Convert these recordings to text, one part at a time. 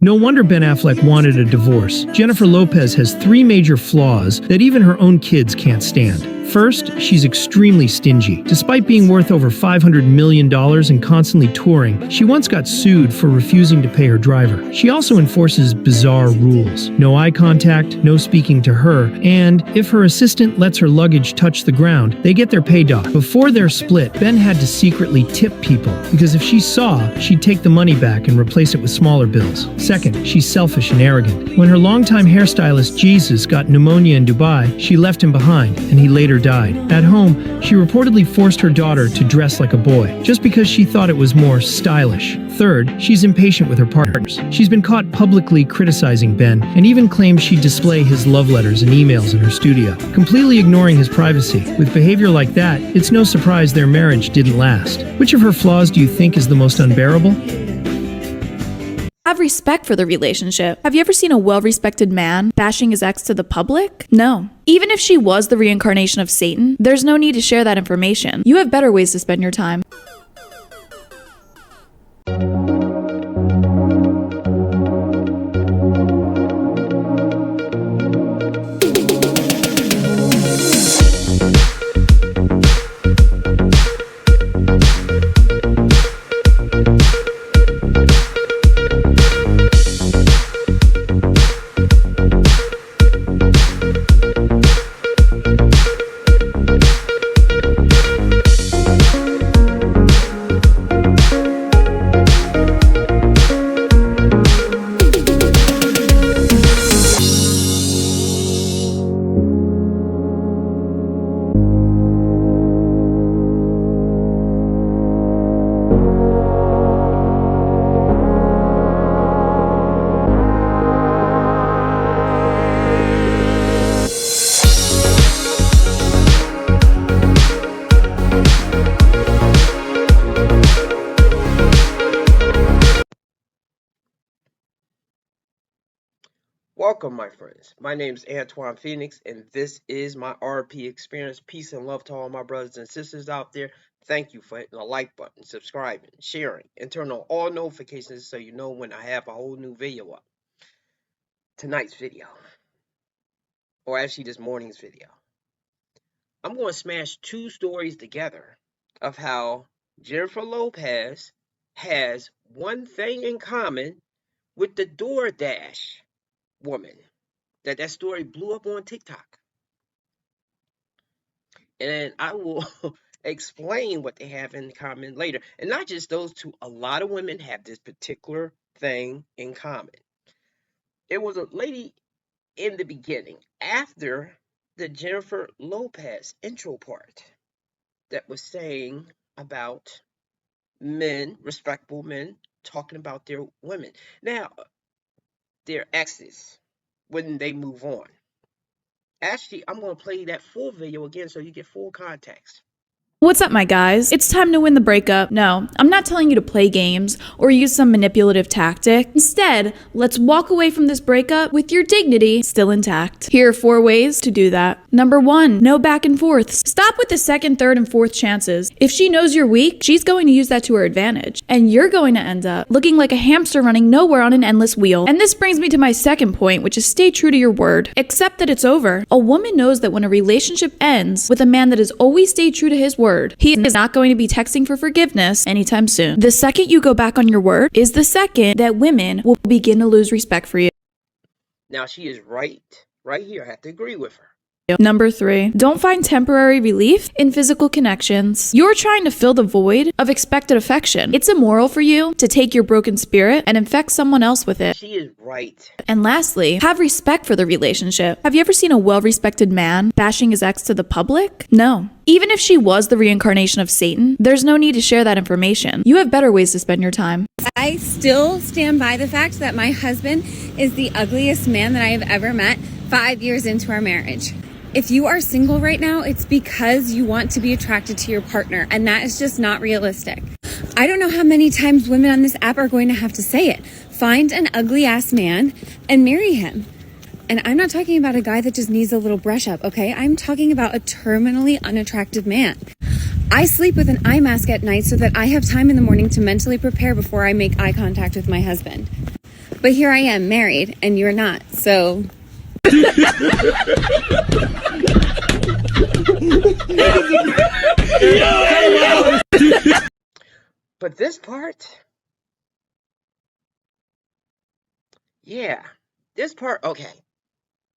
No wonder Ben Affleck wanted a divorce. Jennifer Lopez has 3 major flaws that even her own kids can't stand. First, she's extremely stingy. Despite being worth over $500 million and constantly touring, she once got sued for refusing to pay her driver. She also enforces bizarre rules. No eye contact, no speaking to her, and if her assistant lets her luggage touch the ground, they get their pay dock. Before their split, Ben had to secretly tip people, because if she saw, she'd take the money back and replace it with smaller bills. Second, she's selfish and arrogant. When her longtime hairstylist Jesus got pneumonia in Dubai, she left him behind, and he later died. At home, she reportedly forced her daughter to dress like a boy, just because she thought it was more stylish. Third, she's impatient with her partners. She's been caught publicly criticizing Ben, and even claimed she'd display his love letters and emails in her studio, completely ignoring his privacy. With behavior like that, it's no surprise their marriage didn't last. Which of her flaws do you think is the most unbearable? Have respect for the relationship. Have you ever seen a well-respected man bashing his ex to the public? No. Even if she was the reincarnation of Satan, there's no need to share that information. You have better ways to spend your time. Welcome, my friends. My name is Antoine Phoenix, and this is my RP experience. Peace and love to all my brothers and sisters out there. Thank you for hitting the like button, subscribing, sharing, and turn on all notifications so you know when I have a whole new video up. Tonight's video, or actually this morning's video, I'm going to smash 2 stories together of how Jennifer Lopez has one thing in common with the DoorDash woman. That story blew up on TikTok. And I will explain what they have in common later. And not just those 2, a lot of women have this particular thing in common. It was a lady in the beginning, after the Jennifer Lopez intro part, that was saying about men, respectable men, talking about their women. Now, their exes when they move on. Actually, I'm going to play that full video again so you get full context. What's up, my guys? It's time to win the breakup. No, I'm not telling you to play games or use some manipulative tactic. Instead, let's walk away from this breakup with your dignity still intact. Here are 4 ways to do that. Number 1, no back and forths. Stop with the second, third, and fourth chances. If she knows you're weak, she's going to use that to her advantage, and you're going to end up looking like a hamster running nowhere on an endless wheel. And this brings me to my second point, which is stay true to your word. Accept that it's over. A woman knows that when a relationship ends with a man that has always stayed true to his word, he is not going to be texting for forgiveness anytime soon. The second you go back on your word is the second that women will begin to lose respect for you. Now, she is right here. I have to agree with her. Number 3, don't find temporary relief in physical connections. You're trying to fill the void of expected affection. It's immoral for you to take your broken spirit and infect someone else with it. She is right. And lastly, have respect for the relationship. Have you ever seen a well-respected man bashing his ex to the public? No. Even if she was the reincarnation of Satan, there's no need to share that information. You have better ways to spend your time. I still stand by the fact that my husband is the ugliest man that I have ever met 5 years into our marriage. If you are single right now, it's because you want to be attracted to your partner, and that is just not realistic. I don't know how many times women on this app are going to have to say it. Find an ugly ass man and marry him. And I'm not talking about a guy that just needs a little brush up, okay? I'm talking about a terminally unattractive man. I sleep with an eye mask at night so that I have time in the morning to mentally prepare before I make eye contact with my husband. But here I am, married, and you're not, so... But this part, yeah, this part, okay.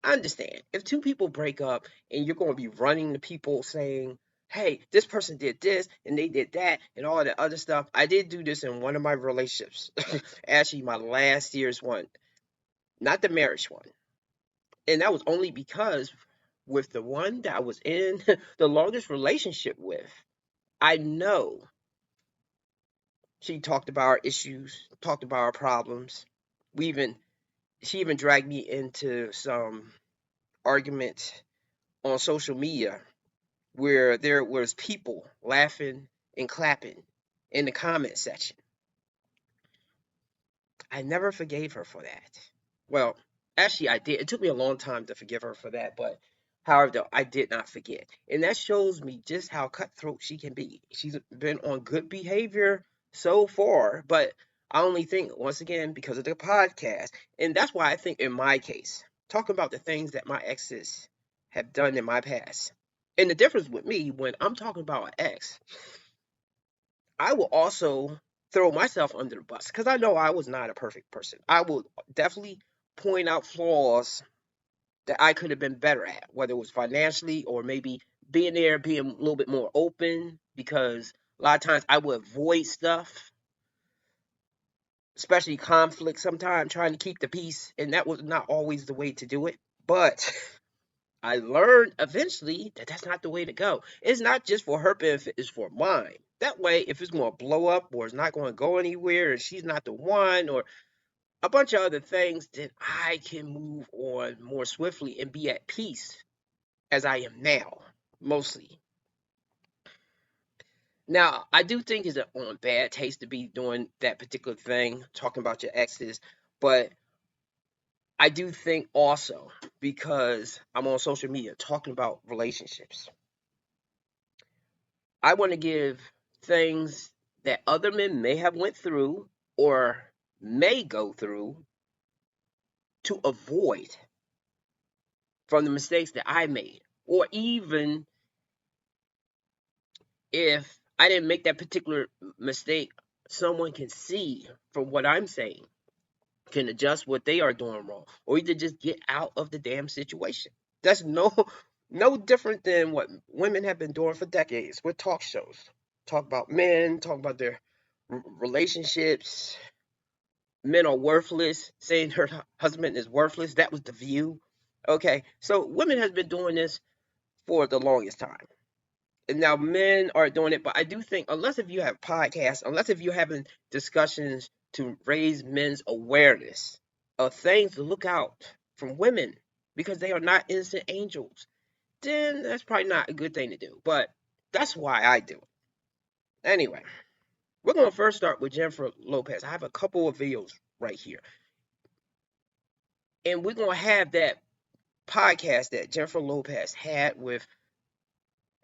I understand. If two people break up and you're going to be running to people saying, hey, this person did this and they did that and all that other stuff. I did do this in one of my relationships. Actually, my last year's one, not the marriage one. And that was only because with the one that I was in the longest relationship with, I know she talked about our issues, talked about our problems. She even dragged me into some arguments on social media where there was people laughing and clapping in the comment section. I never forgave her for that. Well, actually, I did. It took me a long time to forgive her for that, but however, though, I did not forget. And that shows me just how cutthroat she can be. She's been on good behavior so far, but I only think, once again, because of the podcast. And that's why I think in my case, talking about the things that my exes have done in my past. And the difference with me, when I'm talking about an ex, I will also throw myself under the bus because I know I was not a perfect person. I will definitely point out flaws that I could have been better at, whether it was financially or maybe being there, being a little bit more open, because a lot of times I would avoid stuff, especially conflict sometimes, trying to keep the peace, and that was not always the way to do it. But I learned eventually that that's not the way to go. It's not just for her benefit, it's for mine. That way, if it's going to blow up or it's not going to go anywhere and she's not the one or a bunch of other things, then I can move on more swiftly and be at peace as I am now, mostly. Now, I do think it's on bad taste to be doing that particular thing, talking about your exes, but I do think also because I'm on social media talking about relationships, I want to give things that other men may have went through or may go through to avoid from the mistakes that I made, or even if I didn't make that particular mistake, someone can see from what I'm saying, can adjust what they are doing wrong, or either just get out of the damn situation. That's no different than what women have been doing for decades with talk shows. Talk about men, talk about their relationships. Men are worthless, saying her husband is worthless. That was the view. Okay, so women has been doing this for the longest time. And now men are doing it, but I do think unless if you have podcasts, unless if you're having discussions to raise men's awareness of things to look out from women because they are not innocent angels, then that's probably not a good thing to do. But that's why I do it. Anyway, we're going to first start with Jennifer Lopez. I have a couple of videos right here. And we're going to have that podcast that Jennifer Lopez had with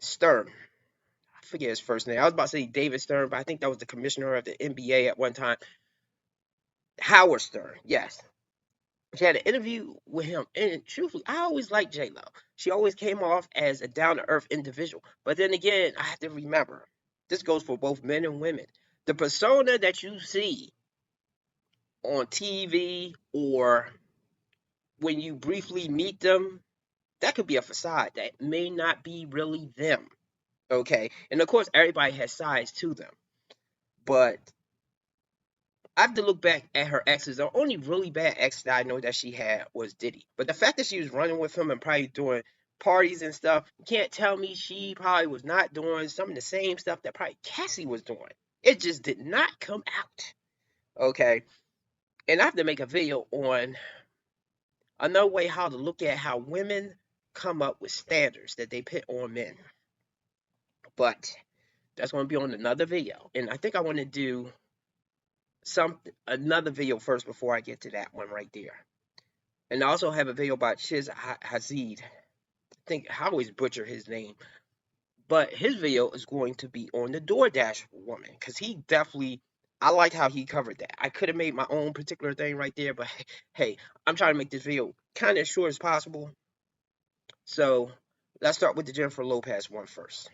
Stern. I forget his first name. I was about to say David Stern, but I think that was the commissioner of the NBA at one time. Howard Stern, yes. She had an interview with him, and truthfully, I always liked J.Lo. She always came off as a down-to-earth individual. But then again, I have to remember, this goes for both men and women. The persona that you see on TV or when you briefly meet them, that could be a facade that may not be really them. Okay. And of course, everybody has sides to them. But I have to look back at her exes. The only really bad ex that I know that she had was Diddy. But the fact that she was running with him and probably doing parties and stuff, you can't tell me she probably was not doing some of the same stuff that probably Cassie was doing. It just did not come out. Okay. And I have to make a video on another way how to look at how women come up with standards that they put on men. But that's going to be on another video. And I think I want to do another video first before I get to that one right there. And I also have a video about Shiz Hazid. I think I always butcher his name. But his video is going to be on the DoorDash woman because he definitely I like how he covered that. I could have made my own particular thing right there, but hey, I'm trying to make this video kind of short as possible. So let's start with the Jennifer Lopez one first.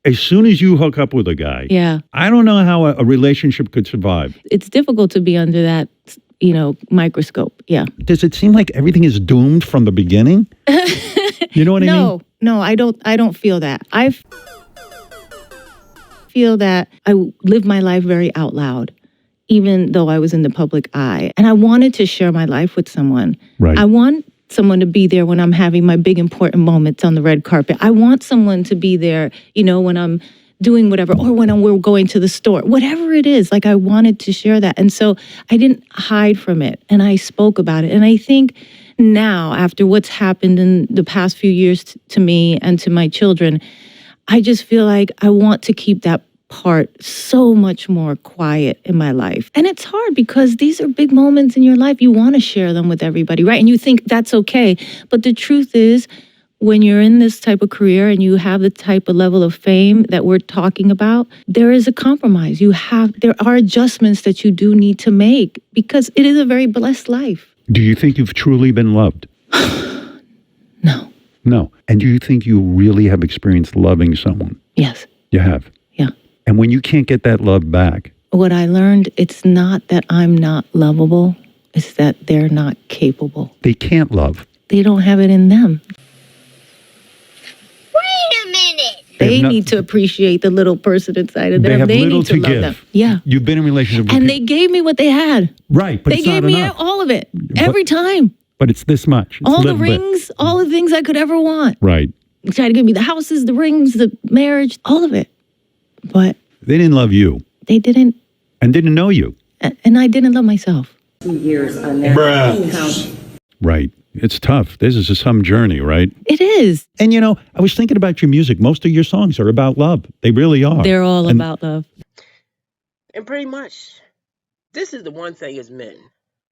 As soon as you hook up with a guy, Yeah. I don't know how a relationship could survive. It's difficult to be under that, microscope. Yeah. Does it seem like everything is doomed from the beginning? You know what I mean? No, I don't feel that. I feel that I live my life very out loud, even though I was in the public eye. And I wanted to share my life with someone. Right. I want someone to be there when I'm having my big important moments on the red carpet. I want someone to be there, when I'm doing whatever, or when we're going to the store, whatever it is. Like, I wanted to share that. And so I didn't hide from it, and I spoke about it. And I think now, after what's happened in the past few years to me and to my children, I just feel like I want to keep that part so much more quiet in my life. And it's hard because these are big moments in your life. You want to share them with everybody, right? And you think that's okay. But the truth is, when you're in this type of career and you have the type of level of fame that we're talking about, there is a compromise. There are adjustments that you do need to make because it is a very blessed life. Do you think you've truly been loved? No. No. And do you think you really have experienced loving someone? Yes. You have? Yeah. And when you can't get that love back? What I learned, it's not that I'm not lovable, it's that they're not capable. They can't love. They don't have it in them. Wait a minute. They need to appreciate the little person inside of them. They have little need to love give. them. Yeah. You've been in a relationship with And people. they gave me what they had. Right, but They it's gave not me enough. all of it. Every time. But it's this much. It's All the little bit. rings, all the things I could ever want. Right. They tried to give me the houses, the rings, the marriage, all of it. But They didn't love you they didn't, and didn't know you. and I didn't love myself. 2 years on that account. Right. It's tough. This is some journey, right? It is. And I was thinking about your music. Most of your songs are about love. They really are. They're all about love. And pretty much, this is the one thing as men,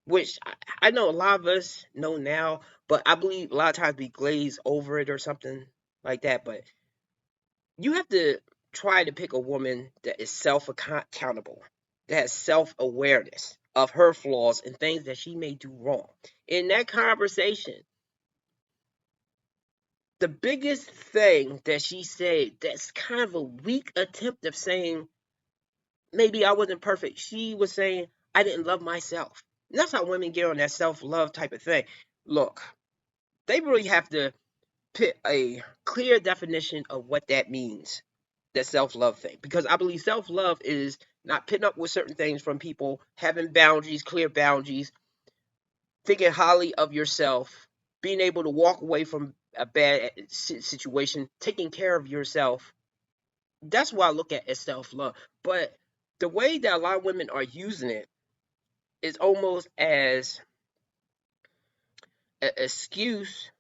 which I know a lot of us know now, but I believe a lot of times we glaze over it or something like that. But you have to try to pick a woman that is self-accountable, that has self-awareness of her flaws and things that she may do wrong. In that conversation, the biggest thing that she said that's kind of a weak attempt of saying, maybe I wasn't perfect. She was saying, I didn't love myself. And that's how women get on that self-love type of thing. Look, they really have to put a clear definition of what that means, that self-love thing. Because I believe self-love is not putting up with certain things from people, having boundaries, clear boundaries, thinking highly of yourself, being able to walk away from a bad situation, taking care of yourself. That's what I look at as self-love. But the way that a lot of women are using it is almost as an excuse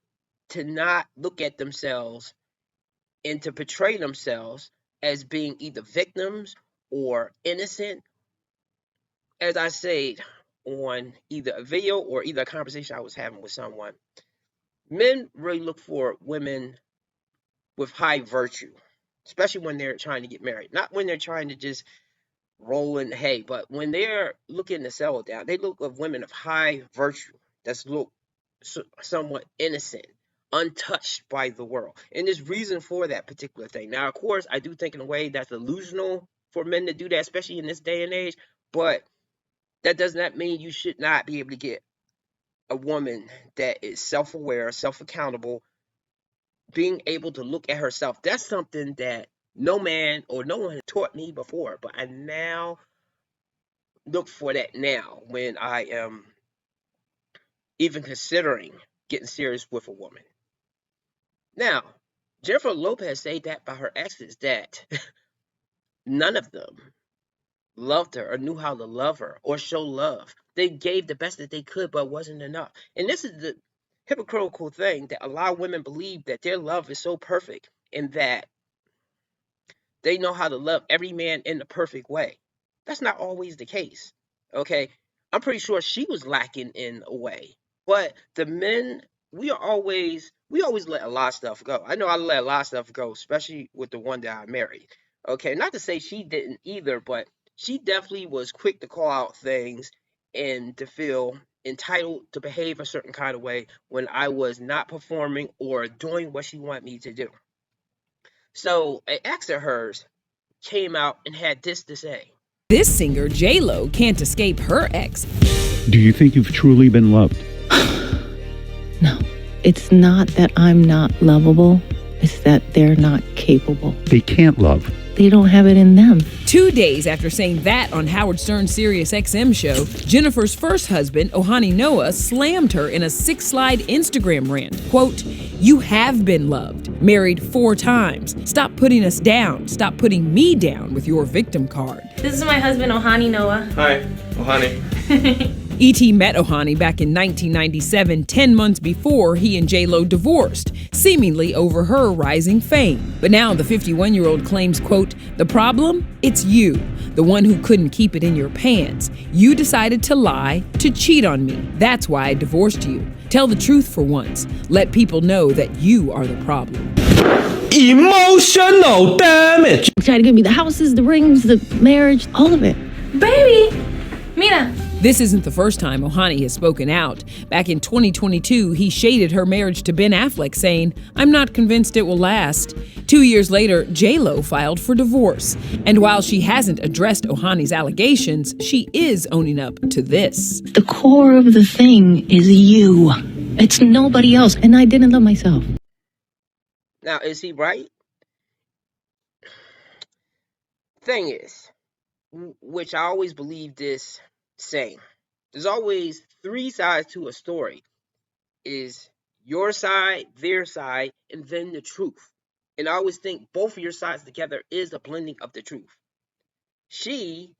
to not look at themselves and to portray themselves as being either victims or innocent. As I said on either a video or either a conversation I was having with someone, men really look for women with high virtue, especially when they're trying to get married. Not when they're trying to just roll in the hay, but when they're looking to settle down, they look at women of high virtue that's look somewhat innocent, untouched by the world. And there's reason for that particular thing. Now, of course, I do think in a way that's illusional for men to do that, especially in this day and age, but that does not mean you should not be able to get a woman that is self-aware, self-accountable, being able to look at herself. That's something that no man or no one had taught me before, but I now look for that now when I am even considering getting serious with a woman. Now, Jennifer Lopez said that by her exes that none of them loved her or knew how to love her or show love. They gave the best that they could, but it wasn't enough. And this is the hypocritical thing that a lot of women believe, that their love is so perfect and that they know how to love every man in the perfect way. That's not always the case. Okay, I'm pretty sure she was lacking in a way, but the men, we always let a lot of stuff go. I know I let a lot of stuff go, especially with the one that I married. Okay, not to say she didn't either, but she definitely was quick to call out things and to feel entitled to behave a certain kind of way when I was not performing or doing what she wanted me to do. So an ex of hers came out and had this to say. This singer, J.Lo, can't escape her ex. Do you think you've truly been loved? No, it's not that I'm not lovable. It's that they're not capable. They can't love. They don't have it in them. 2 days after saying that on Howard Stern's Sirius XM show, Jennifer's first husband, Ojani Noa, slammed her in a 6-slide Instagram rant. Quote, "You have been loved, married 4 times. Stop putting us down. Stop putting me down with your victim card." This is my husband, Ojani Noa. Hi, Ojani. E.T. met Ojani back in 1997, 10 months before he and J.Lo divorced, seemingly over her rising fame. But now the 51-year-old claims, quote, "The problem? It's you, the one who couldn't keep it in your pants. You decided to lie, to cheat on me. That's why I divorced you. Tell the truth for once. Let people know that you are the problem." Emotional damage. Try to give me the houses, the rings, the marriage, all of it. Baby! Mira. This isn't the first time Ojani has spoken out. Back in 2022, he shaded her marriage to Ben Affleck, saying, "I'm not convinced it will last." 2 years later, J.Lo filed for divorce. And while she hasn't addressed Ojani's allegations, she is owning up to this. The core of the thing is you. It's nobody else. And I didn't love myself. Now, is he right? Thing is, which I always believe this saying, there's always 3 sides to a story. Is your side, their side, and then the truth. And I always think both of your sides together is a blending of the truth. She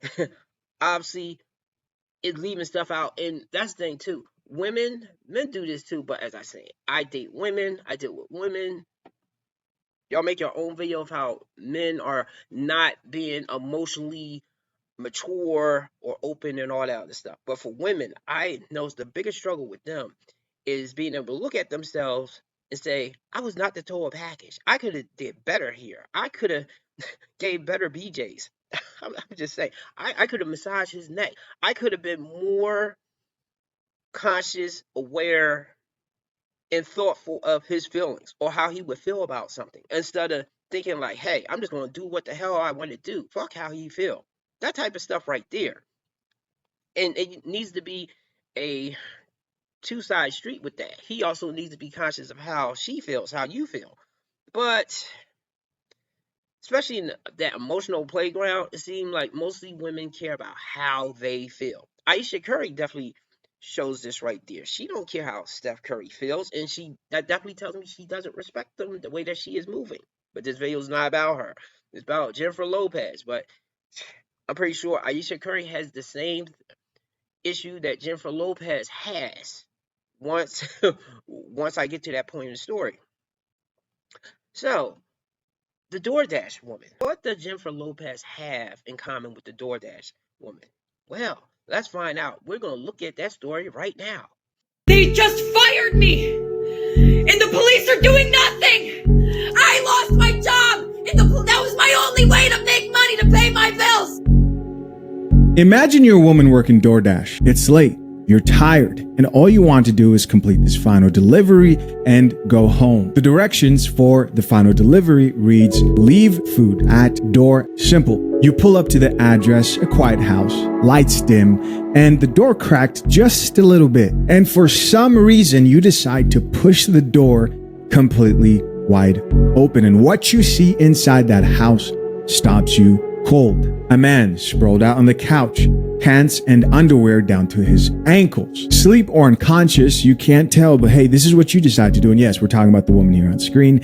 obviously is leaving stuff out, and that's the thing too. Men do this too, but as I say, I date women, I deal with women. Y'all make your own video of how men are not being emotionally mature or open and all that other stuff. But for women, I know the biggest struggle with them is being able to look at themselves and say, I was not the total package. I could have did better here. I could have gave better BJs. I'm just saying, I could have massaged his neck. I could have been more conscious, aware, and thoughtful of his feelings or how he would feel about something, instead of thinking like, hey, I'm just going to do what the hell I want to do. Fuck how he feel. That type of stuff right there. And it needs to be a 2-side street with that. He also needs to be conscious of how she feels, how you feel. But especially in that emotional playground, it seems like mostly women care about how they feel. Ayesha Curry definitely shows this right there. She don't care how Steph Curry feels, and that definitely tells me she doesn't respect them the way that she is moving. But this video is not about her. It's about Jennifer Lopez. But I'm pretty sure Ayesha Curry has the same issue that Jennifer Lopez has once I get to that point in the story. So, the DoorDash woman. What does Jennifer Lopez have in common with the DoorDash woman? Well, let's find out. We're going to look at that story right now. They just fired me! And the police are doing nothing! I lost my job! And that was my only way to make money to pay my bills! Imagine you're a woman working DoorDash. It's late, you're tired, and all you want to do is complete this final delivery and go home. The directions for the final delivery reads, leave food at door. Simple. You pull up to the address, a quiet house, lights dim, and the door cracked just a little bit. And for some reason, you decide to push the door completely wide open. And what you see inside that house stops you cold. A man sprawled out on the couch, pants and underwear down to his ankles. Asleep or unconscious, you can't tell, but hey, this is what you decide to do. And yes, we're talking about the woman here on screen.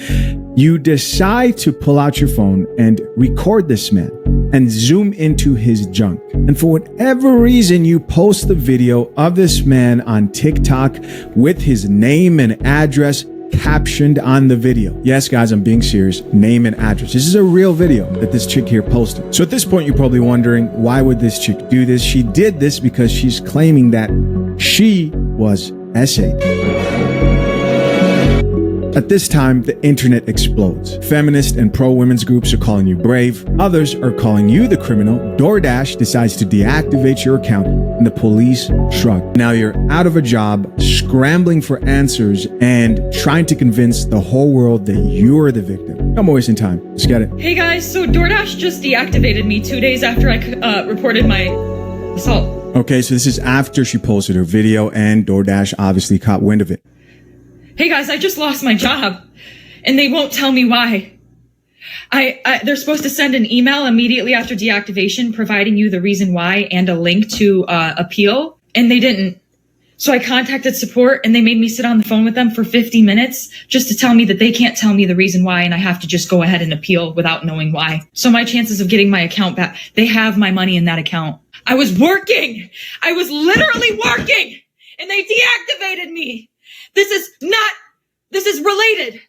You decide to pull out your phone and record this man and zoom into his junk. And for whatever reason, you post the video of this man on TikTok with his name and address captioned on the video. Yes, guys, I'm being serious. Name and address. This is a real video that this chick here posted. So at this point, you're probably wondering, why would this chick do this? She did this because she's claiming that she was essayed. At this time, the internet explodes. Feminist and pro-women's groups are calling you brave. Others are calling you the criminal. DoorDash decides to deactivate your account and the police shrug. Now you're out of a job, scrambling for answers, and trying to convince the whole world that you're the victim. No more wasting time. Let's get it. Hey guys, so DoorDash just deactivated me 2 days after I reported my assault. Okay, so this is after she posted her video and DoorDash obviously caught wind of it. Hey guys, I just lost my job and they won't tell me why. They're supposed to send an email immediately after deactivation providing you the reason why and a link to appeal, and they didn't. So I contacted support and they made me sit on the phone with them for 50 minutes just to tell me that they can't tell me the reason why and I have to just go ahead and appeal without knowing why. So my chances of getting my account back, they have my money in that account. I was working. I was literally working and they deactivated me. This is related.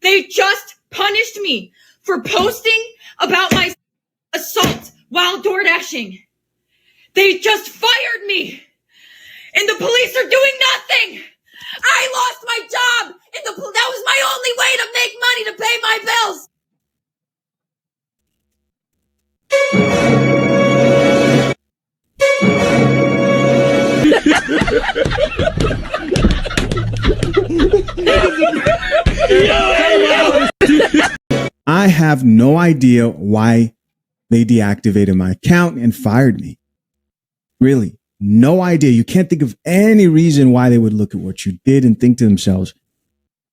They just punished me for posting about my assault while door dashing. They just fired me. And the police are doing nothing. I lost my job. And that was my only way to make money to pay my bills. I have no idea why they deactivated my account and fired me. Really, no idea. You can't think of any reason why they would look at what you did and think to themselves,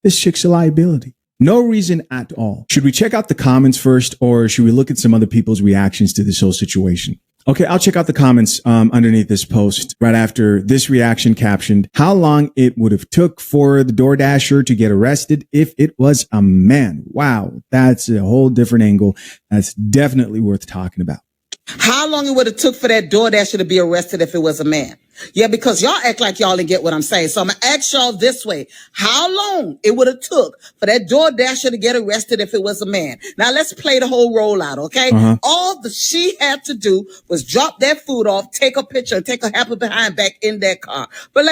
this chick's a liability. No reason at all. Should we check out the comments first, or should we look at some other people's reactions to this whole situation? Okay, I'll check out the comments underneath this post right after this reaction captioned how long it would have took for the DoorDasher to get arrested if it was a man. Wow, that's a whole different angle. That's definitely worth talking about. How long it would have took for that DoorDasher to be arrested if it was a man? Yeah, because y'all act like y'all didn't get what I'm saying. So I'm going to ask y'all this way. How long it would have took for that DoorDasher to get arrested if it was a man? Now let's play the whole rollout, okay? All she had to do was drop that food off, take a picture, and take her happy behind back in that car. But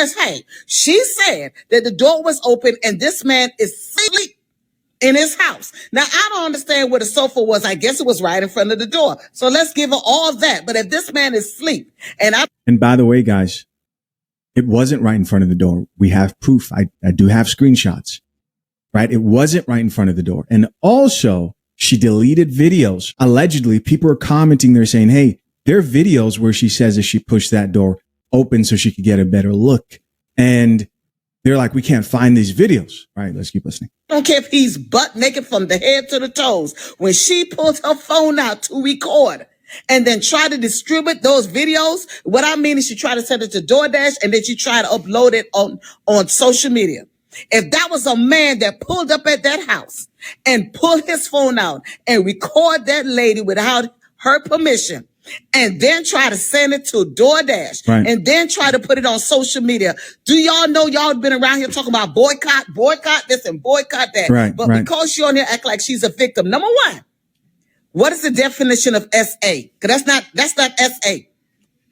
she said that the door was open and this man is asleep in his house. Now, I don't understand where the sofa was. I guess it was right in front of the door. So let's give her all that. But if this man is asleep and by the way, guys, it wasn't right in front of the door. We have proof. I do have screenshots, right? It wasn't right in front of the door. And also she deleted videos. Allegedly, people are commenting. They're saying, hey, there are videos where she says that she pushed that door open so she could get a better look. And they're like, we can't find these videos. All right, let's keep listening. I don't care if he's butt naked from the head to the toes. When she pulled her phone out to record and then try to distribute those videos, what I mean is she tried to send it to DoorDash and then she tried to upload it on social media. If that was a man that pulled up at that house and pulled his phone out and record that lady without her permission, and then try to send it to DoorDash, and then try to put it on social media. Do y'all know y'all been around here talking about boycott this and boycott that? But because you're on here act like she's a victim. Number one, what is the definition of SA? Because that's not SA.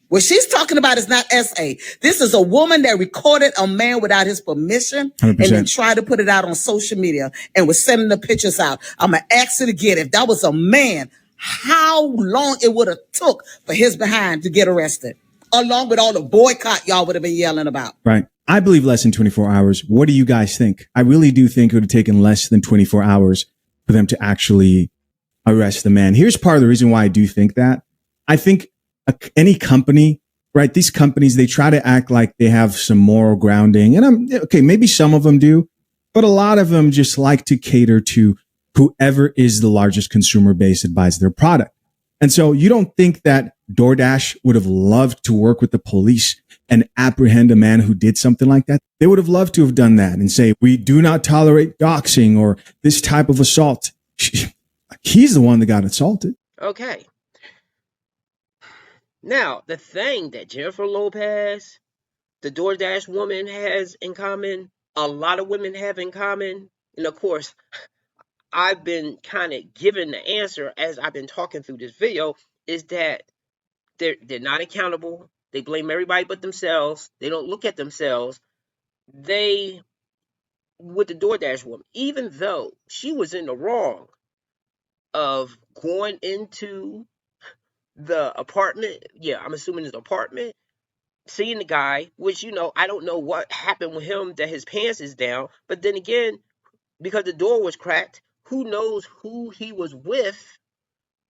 What she's talking about is not SA. This is a woman that recorded a man without his permission 100%. And then tried to put it out on social media and was sending the pictures out. I'm going to ask it again. If that was a man, how long it would have took for his behind to get arrested, along with all the boycott y'all would have been yelling about. Right. I believe less than 24 hours. What do you guys think? I really do think it would have taken less than 24 hours for them to actually arrest the man. Here's part of the reason why I do think that. I think any company, right? These companies, they try to act like they have some moral grounding. And okay, maybe some of them do, but a lot of them just like to cater to whoever is the largest consumer base that buys their product. And so you don't think that DoorDash would have loved to work with the police and apprehend a man who did something like that? They would have loved to have done that and say, we do not tolerate doxing or this type of assault. He's the one that got assaulted. Okay. Now, the thing that Jennifer Lopez, the DoorDash woman, has in common, a lot of women have in common, and of course, I've been kind of given the answer as I've been talking through this video, is that they're not accountable. They blame everybody but themselves. They don't look at themselves. They with the DoorDash woman, even though she was in the wrong of going into the apartment, yeah, I'm assuming his apartment, seeing the guy, which, I don't know what happened with him that his pants is down, but then again, because the door was cracked, who knows who he was with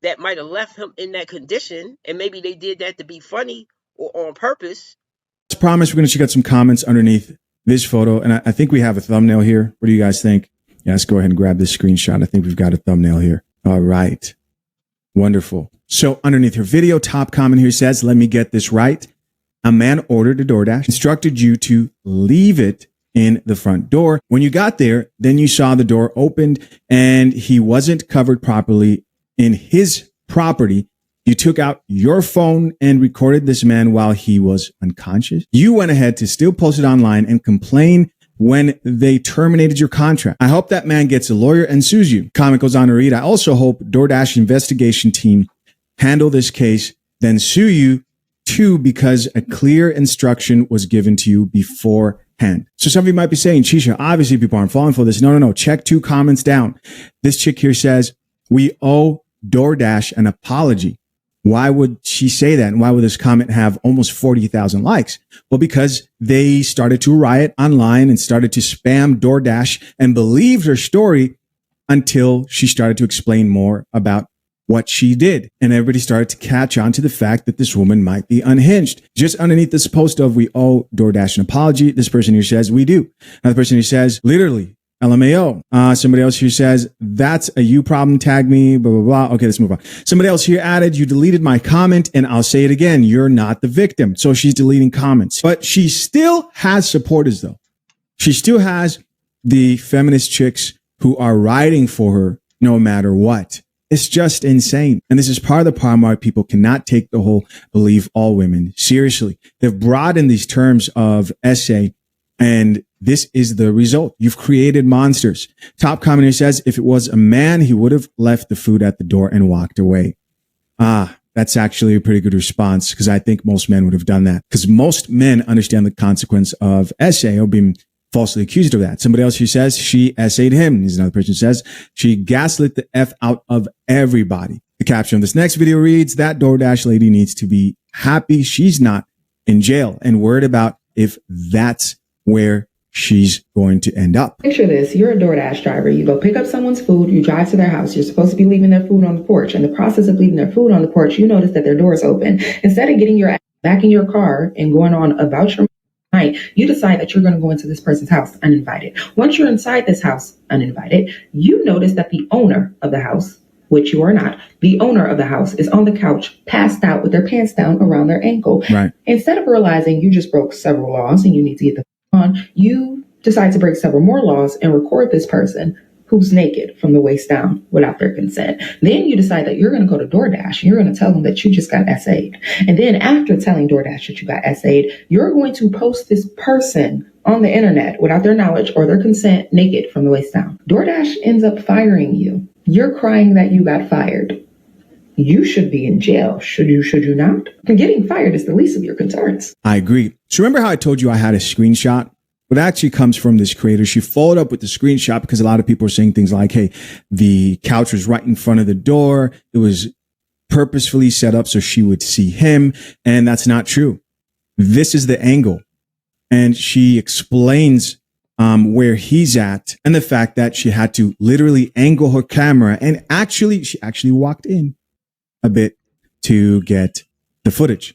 that might have left him in that condition, and maybe they did that to be funny or on purpose. As promised, we're going to check out some comments underneath this photo, and I think we have a thumbnail here. What do you guys think? Yeah, let's go ahead and grab this screenshot. I think we've got a thumbnail here. All right. Wonderful. So underneath her video, top comment here says, let me get this right. A man ordered a DoorDash, instructed you to leave it in the front door. When you got there, then you saw the door opened and he wasn't covered properly in his property. You took out your phone and recorded this man while he was unconscious. You went ahead to still post it online and complain when they terminated your contract. I hope that man gets a lawyer and sues you. Comment goes on to read, I also hope DoorDash investigation team handle this case, then sue you too, because a clear instruction was given to you beforehand. So some of you might be saying, Chisha, obviously people aren't falling for this. No. Check 2 comments down. This chick here says, we owe DoorDash an apology. Why would she say that? And why would this comment have almost 40,000 likes? Well, because they started to riot online and started to spam DoorDash and believed her story until she started to explain more about what she did. And everybody started to catch on to the fact that this woman might be unhinged. Just underneath this post of we owe DoorDash an apology, this person here says we do. Another person here says literally LMAO. Somebody else here says, that's a you problem, tag me, blah, blah, blah. Okay, let's move on. Somebody else here added, you deleted my comment, and I'll say it again, you're not the victim. So she's deleting comments. But she still has supporters, though. She still has the feminist chicks who are riding for her no matter what. It's just insane. And this is part of the problem why people cannot take the whole believe all women seriously. They've brought in these terms of essay, and this is the result. You've created monsters. Top commenter says, if it was a man, he would have left the food at the door and walked away. That's actually a pretty good response, because I think most men would have done that, because most men understand the consequence of essay or being falsely accused of that. Somebody else who says she essayed him. There's another person who says she gaslit the F out of everybody. The caption of this next video reads, that DoorDash lady needs to be happy she's not in jail and worried about if that's where she's going to end up. Picture this. You're a DoorDash driver. You go pick up someone's food. You drive to their house. You're supposed to be leaving their food on the porch. In the process of leaving their food on the porch, you notice that their door is open. Instead of getting your ass back in your car and going on about your night, you decide that you're going to go into this person's house uninvited. Once you're inside this house uninvited, you notice that the owner of the house, which you are not, the owner of the house is on the couch, passed out with their pants down around their ankle. Right. Instead of realizing you just broke several laws and you need to get the on, you decide to break several more laws and record this person who's naked from the waist down without their consent. Then you decide that you're going to go to DoorDash and you're going to tell them that you just got essayed. And then after telling DoorDash that you got essayed, you're going to post this person on the internet without their knowledge or their consent, naked from the waist down. DoorDash ends up firing you. You're crying that you got fired. You should be in jail. Should you not? And getting fired is the least of your concerns. I agree. So remember how I told you I had a screenshot? What actually comes from this creator, she followed up with the screenshot because a lot of people are saying things like, hey, the couch was right in front of the door. It was purposefully set up so she would see him. And that's not true. This is the angle. And she explains where he's at and the fact that she had to literally angle her camera. And she actually walked in a bit to get the footage.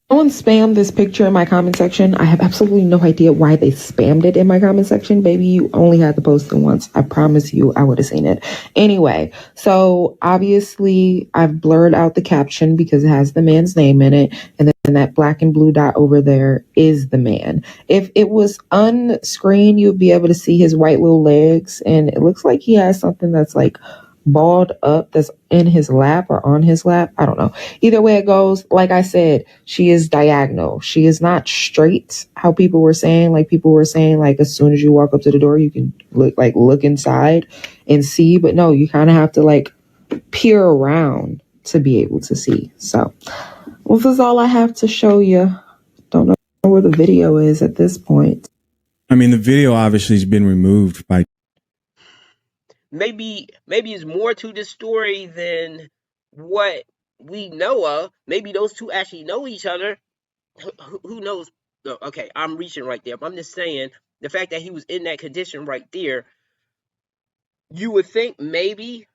Someone spammed this picture in my comment section. I have absolutely no idea why they spammed it in my comment section. Baby, you only had to post it once. I promise you I would have seen it. Anyway, so obviously I've blurred out the caption because it has the man's name in it. And then that black and blue dot over there is the man. If it was unscreened, you'd be able to see his white little legs. And it looks like he has something that's like balled up that's in his lap or on his lap. I don't know. Either way it goes, like I said, she is diagonal. She is not straight, how people were saying. Like people were saying, like as soon as you walk up to the door, you can look inside and see. But no, you kind of have to like peer around to be able to see. So this is all I have to show you. Don't know where the video is at this point. I mean, the video obviously has been removed by. Maybe it's more to this story than what we know of. Maybe those two actually know each other. Who knows? Okay, I'm reaching right there. But I'm just saying, the fact that he was in that condition right there, you would think maybe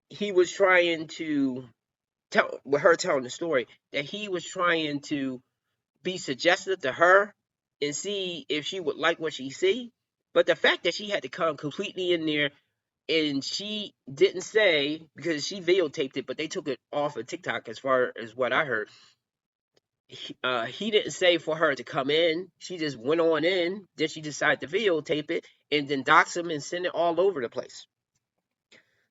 he was trying to tell, with her telling the story, that he was trying to be suggestive to her and see if she would like what she see. But the fact that she had to come completely in there and she didn't say, because she videotaped it, but they took it off of TikTok as far as what I heard. He didn't say for her to come in. She just went on in. Then she decided to videotape it and then dox him and send it all over the place.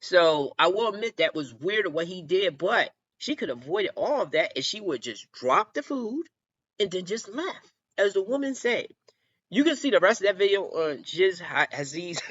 So I will admit that was weird what he did, but she could have avoided all of that if she would just drop the food and then just left. As the woman said, you can see the rest of that video on Jiz Haziz's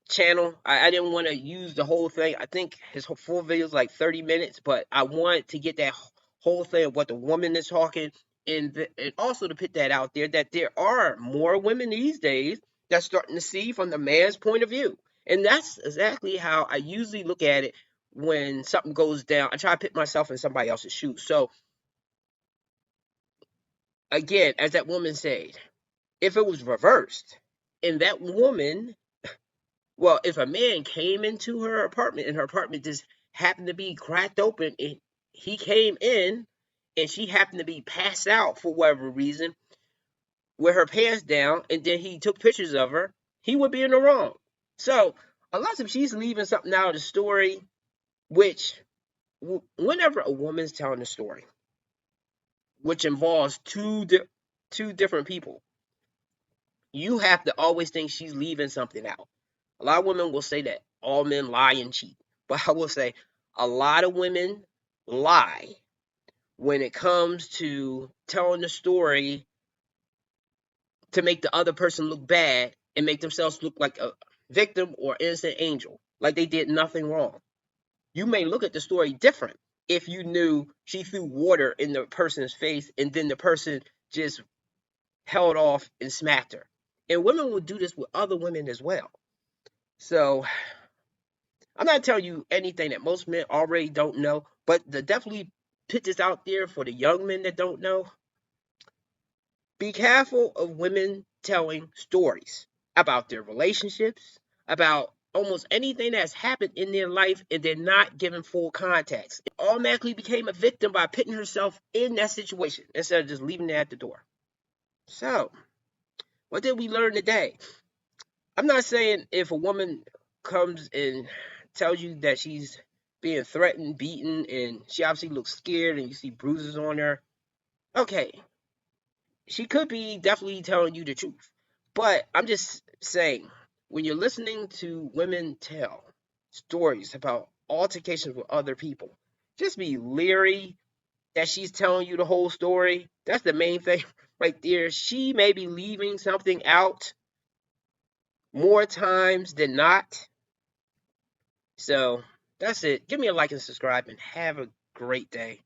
channel. I didn't want to use the whole thing. I think his full video is like 30 minutes, but I wanted to get that whole thing of what the woman is talking, and also to put that out there that there are more women these days that's starting to see from the man's point of view. And that's exactly how I usually look at it when something goes down. I try to put myself in somebody else's shoes. So again, as that woman said, if it was reversed and that woman, well, if a man came into her apartment and her apartment just happened to be cracked open and he came in and she happened to be passed out for whatever reason with her pants down, and then he took pictures of her, he would be in the wrong. So unless if she's leaving something out of the story, which whenever a woman's telling a story, which involves two different people, you have to always think she's leaving something out. A lot of women will say that all men lie and cheat, but I will say a lot of women lie when it comes to telling the story to make the other person look bad and make themselves look like a victim or innocent angel, like they did nothing wrong. You may look at the story different if you knew she threw water in the person's face and then the person just held off and smacked her. And women will do this with other women as well. So I'm not telling you anything that most men already don't know, but to definitely put this out there for the young men that don't know. Be careful of women telling stories about their relationships, about almost anything that's happened in their life, and they're not giving full context. It automatically became a victim by putting herself in that situation instead of just leaving it at the door. So, what did we learn today? I'm not saying if a woman comes and tells you that she's being threatened, beaten, and she obviously looks scared and you see bruises on her, okay, she could be definitely telling you the truth. But I'm just saying, when you're listening to women tell stories about altercations with other people, just be leery that she's telling you the whole story. That's the main thing right there. She may be leaving something out more times than not. So that's it. Give me a like and subscribe and have a great day.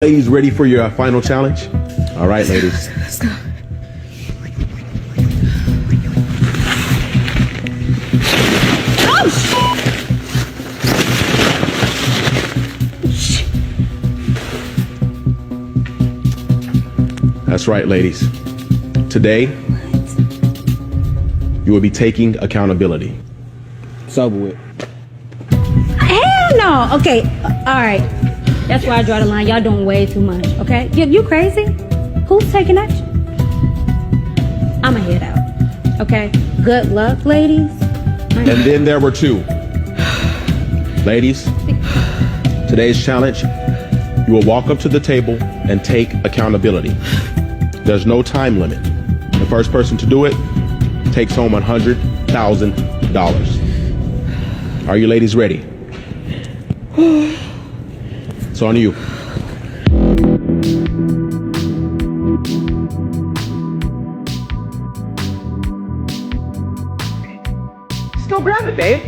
Ladies, ready for your final challenge? All right, ladies. Let's go. That's right, ladies. Today, you will be taking accountability. It's over with. Hell no. Okay, all right. That's why I draw the line. Y'all doing way too much, okay? You crazy? Who's taking action? I'ma head out, okay? Good luck, ladies. And then there were two. Ladies, today's challenge, you will walk up to the table and take accountability. There's no time limit. The first person to do it takes home $100,000. Are you ladies ready? It's on you. Still grab it, babe.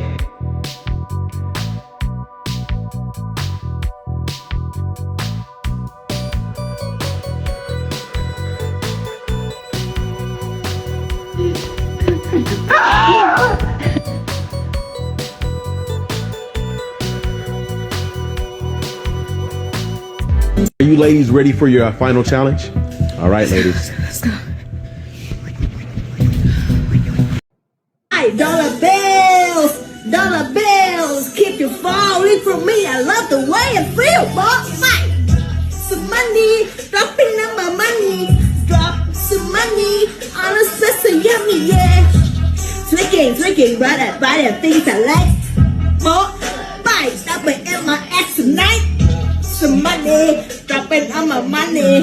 you ladies ready for your final challenge? All right, ladies. Let's go. Dollar bills, keep you falling from me. I love the way it feels, boss. Some money, dropping on my money. Drop some money on a sister, yummy, yeah. Drinking, buy things I like. Buy, stopping at my ass tonight. Some money, dropping on my money.